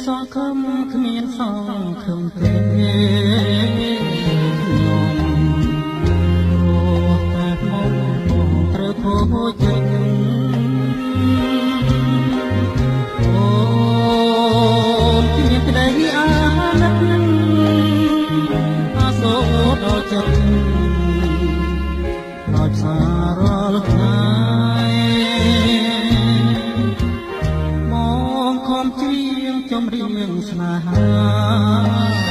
សងខំគ្មានសងខំទេខ្ញុំរស់តែមកត្រូវពោចិត្តអូមានក្តីអាណិតអាសូរដល់ចិត្តដល់ផ្សាររាល់ថ្ងៃមកខំច្រៀងចំរៀងស្នេហា